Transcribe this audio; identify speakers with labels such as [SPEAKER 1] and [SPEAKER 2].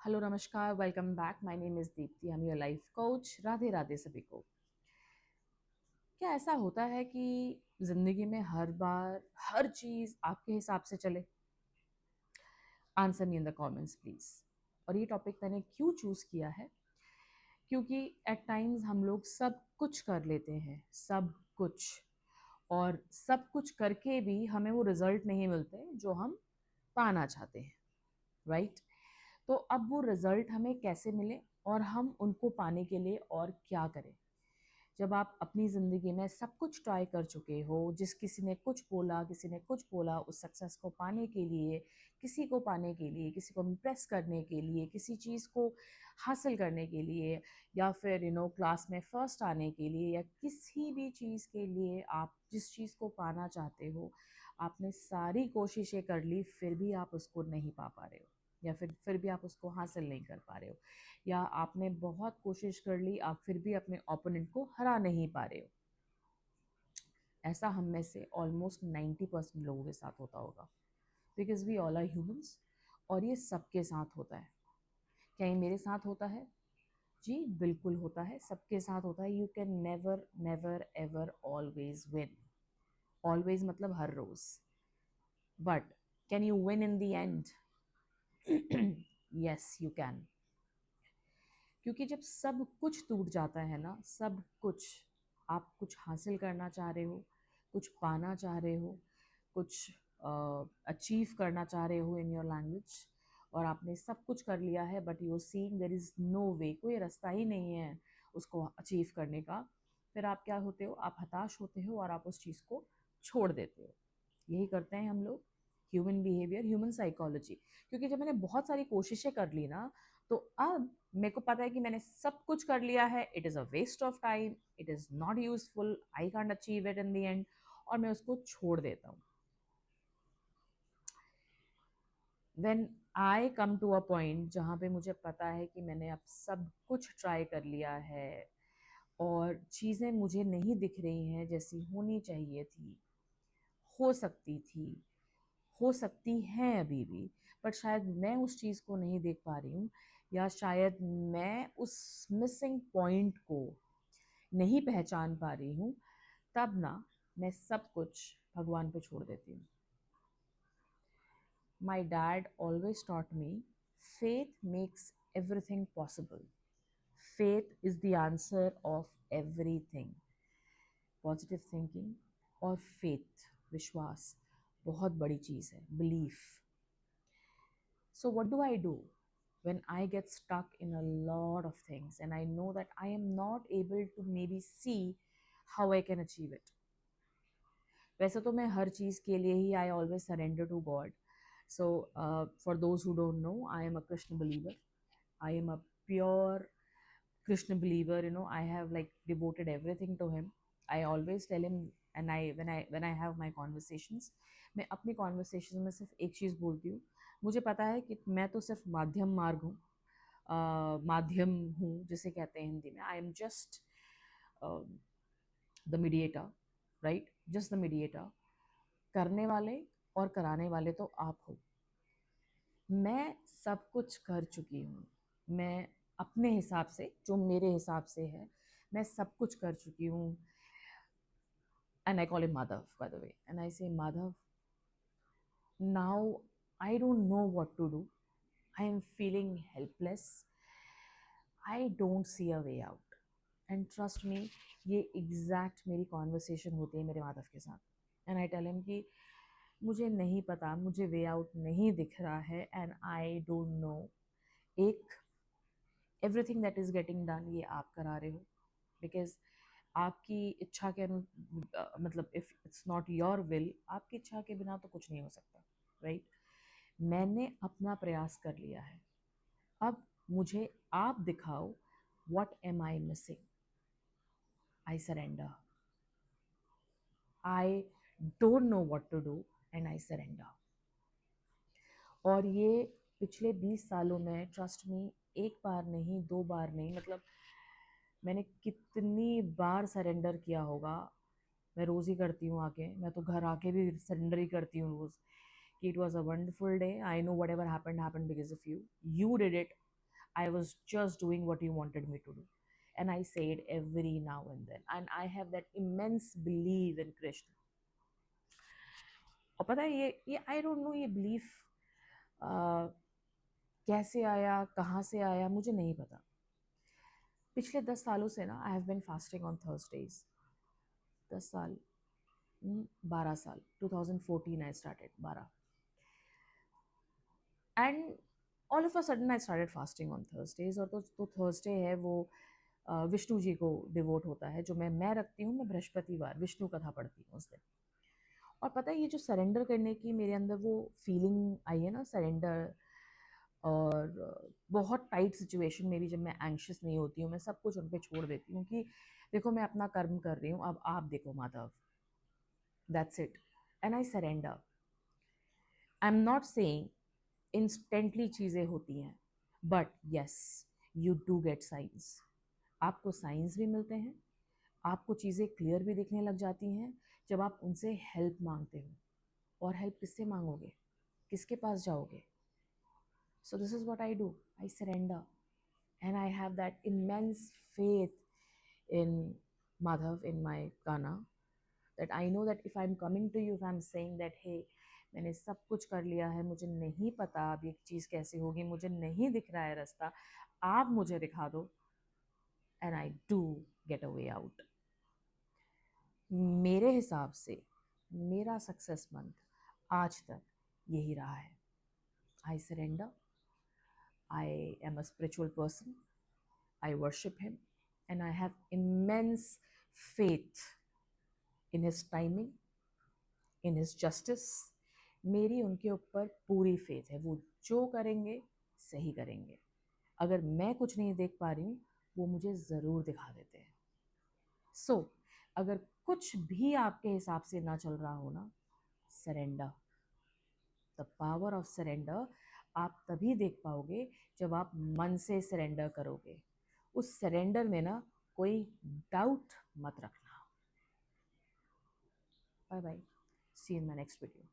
[SPEAKER 1] Hello नमस्कार, welcome back. My name is Deepti, I am your life coach. Radhe Radhe सभी को। क्या ऐसा होता है कि ज़िंदगी में हर बार हर चीज़ आपके हिसाब से चले? Answer me in the comments please. और ये टॉपिक मैंने क्यों चूज़ किया है? क्योंकि एट टाइम्स हम लोग सब कुछ कर लेते हैं, सब कुछ, और सब कुछ करके भी हमें वो रिज़ल्ट नहीं मिलते जो हम पाना चाहते हैं, राइट? तो अब वो रिज़ल्ट हमें कैसे मिले और हम उनको पाने के लिए और क्या करें? जब आप अपनी ज़िंदगी में सब कुछ ट्राई कर चुके हो, किसी ने कुछ बोला, किसी ने कुछ बोला, उस सक्सेस को पाने के लिए, किसी को पाने के लिए, किसी को इम्प्रेस करने के लिए, किसी चीज़ को हासिल करने के लिए, या फिर क्लास में फर्स्ट आने के लिए, या किसी भी चीज़ के लिए आप जिस चीज़ को पाना चाहते हो, आपने सारी कोशिशें कर ली, फिर भी आप उसको नहीं पा पा रहे हो, या फिर भी आप उसको हासिल नहीं कर पा रहे हो, या आपने बहुत कोशिश कर ली, आप फिर भी अपने ओपोनेंट को हरा नहीं पा रहे हो। ऐसा हम में से ऑलमोस्ट 90% लोगों के साथ होता होगा, because we all are humans, और ये सबके साथ होता है। क्या ये मेरे साथ होता है? जी बिल्कुल होता है, सबके साथ होता है। You can never never ever always win. Always मतलब हर रोज, but can you win in the end? Yes you can. क्योंकि जब सब कुछ टूट जाता है ना, सब कुछ, आप कुछ हासिल करना चाह रहे हो, कुछ पाना चाह रहे हो, कुछ अचीव करना चाह रहे हो इन योर लैंग्वेज, और आपने सब कुछ कर लिया है, but you are seeing there is no way, कोई रास्ता ही नहीं है उसको अचीव करने का। फिर आप क्या होते हो? आप हताश होते हो और आप उस चीज़ को छोड़ देते हो। यही करते हैं हम लोग। Human behaviour, human psychology. क्योंकि जब मैंने बहुत सारी कोशिशें कर ली ना, तो अब मेरे को पता है कि मैंने सब कुछ कर लिया है, it is a waste of time, it is not useful, I can't achieve it in the end, और मैं उसको छोड़ देता हूँ। When I come to a point जहाँ पे मुझे पता है कि मैंने अब सब कुछ ट्राई कर लिया है, और चीज़ें मुझे नहीं दिख रही हैं जैसी होनी चाहिए थी, हो सकती थी, हो सकती हैं अभी भी, बट शायद मैं उस चीज़ को नहीं देख पा रही हूँ, या शायद मैं उस मिसिंग पॉइंट को नहीं पहचान पा रही हूँ, तब ना मैं सब कुछ भगवान पे छोड़ देती हूँ। My dad always taught me faith makes everything possible. Faith is the answer of everything. Positive thinking और फेथ, विश्वास, बहुत बड़ी चीज़ है, belief. So, what do I do when I get stuck in a lot of things and I know that I am not able to maybe see how I can achieve it? वैसे तो मैं हर चीज़ के लिए ही I always surrender to God. So for those who don't know, I am a Krishna believer, I am a pure Krishna believer. I have like devoted everything to him. I always tell him, and when I have my conversations, मैं अपनी conversations में सिर्फ एक चीज़ बोलती हूँ, मुझे पता है कि मैं तो सिर्फ माध्यम मार्ग हूँ, माध्यम हूँ जिसे कहते हैं हिंदी में। I am just the mediator, right? Just the mediator. करने वाले और कराने वाले तो आप हो। मैं सब कुछ कर चुकी हूँ। मैं अपने हिसाब से, जो मेरे हिसाब से है, मैं सब कुछ कर चुकी हूँ। And I call him Madhav, by the way, and I say Madhav, now I don't know what to do, I am feeling helpless, I don't see a way out. And trust me, ये एग्जैक्ट मेरी conversation होती है मेरे माधव के साथ। And I tell him कि मुझे नहीं पता, मुझे वे आउट नहीं दिख रहा है, एंड आई डोंट नो। एक, everything that is getting done ये आप करा रहे हो, बिकॉज आपकी इच्छा के मतलब if it's not your will, आपकी इच्छा के बिना तो कुछ नहीं हो सकता, राइट? मैंने अपना प्रयास कर लिया है, अब मुझे आप दिखाओ, what am I missing? I surrender. I don't know what to do, and I surrender. और ये पिछले 20 सालों में, ट्रस्ट मी, एक बार नहीं, दो बार नहीं, मतलब मैंने कितनी बार सरेंडर किया होगा। मैं रोज़ ही करती हूँ आके, मैं तो घर आके भी सरेंडर ही करती हूँ रोज़, कि it was a wonderful day, I know what ever happened happened because of you, you did it, I was just doing what you wanted me to do. And I say it every now and then. And I have that immense belief in Krishna. और पता है ये आई don't no ये belief कैसे आया, कहाँ से आया, मुझे नहीं पता. पिछले 10 सालों से ना I have been fasting on Thursdays. 10 साल, 12 साल, 2014 I started, 12. And all of a sudden I started fasting on Thursdays. और तो थर्सडे है वो विष्णु जी को डिवोट होता है, जो मैं रखती हूँ. मैं बृहस्पतिवार विष्णु कथा पढ़ती हूँ उस दिन. और पता है ये जो सरेंडर करने की मेरे अंदर वो फीलिंग आई है ना, सरेंडर. और बहुत टाइट सिचुएशन मेरी, जब मैं एंग्शियस नहीं होती हूँ, मैं सब कुछ उन पे छोड़ देती हूँ कि देखो मैं अपना कर्म कर रही हूँ, अब आप देखो Madhav. That's it. And I surrender. I am not saying instantly चीज़ें होती हैं, but yes, you do get science. आपको साइंस भी मिलते हैं, आपको चीज़ें क्लियर भी दिखने लग जाती हैं जब आप उनसे हेल्प मांगते हो. और हेल्प किससे मांगोगे, किसके पास जाओगे? So this is what I do. I surrender. And I have that immense faith in Madhav, in my Kana, that I know that if I'm coming to you, if I'm saying that, hey, मैंने सब कुछ कर लिया है, मुझे नहीं पता अब ये चीज़ कैसे होगी, मुझे नहीं दिख रहा है रास्ता, आप मुझे दिखा दो, and I do get a way out. मेरे हिसाब से मेरा सक्सेस मंथ आज तक यही रहा है. I surrender. I am a spiritual person. I worship him, and I have immense faith in his timing, in his justice. मेरी उनके ऊपर पूरी फेथ है, वो जो करेंगे सही करेंगे. अगर मैं कुछ नहीं देख पा रही हूँ, वो मुझे ज़रूर दिखा देते हैं. सो अगर कुछ भी आपके हिसाब से ना चल रहा हो ना, surrender. The power of surrender आप तभी देख पाओगे जब आप मन से सरेंडर करोगे. उस सरेंडर में ना कोई डाउट मत रखना. Bye bye. See you in my next video.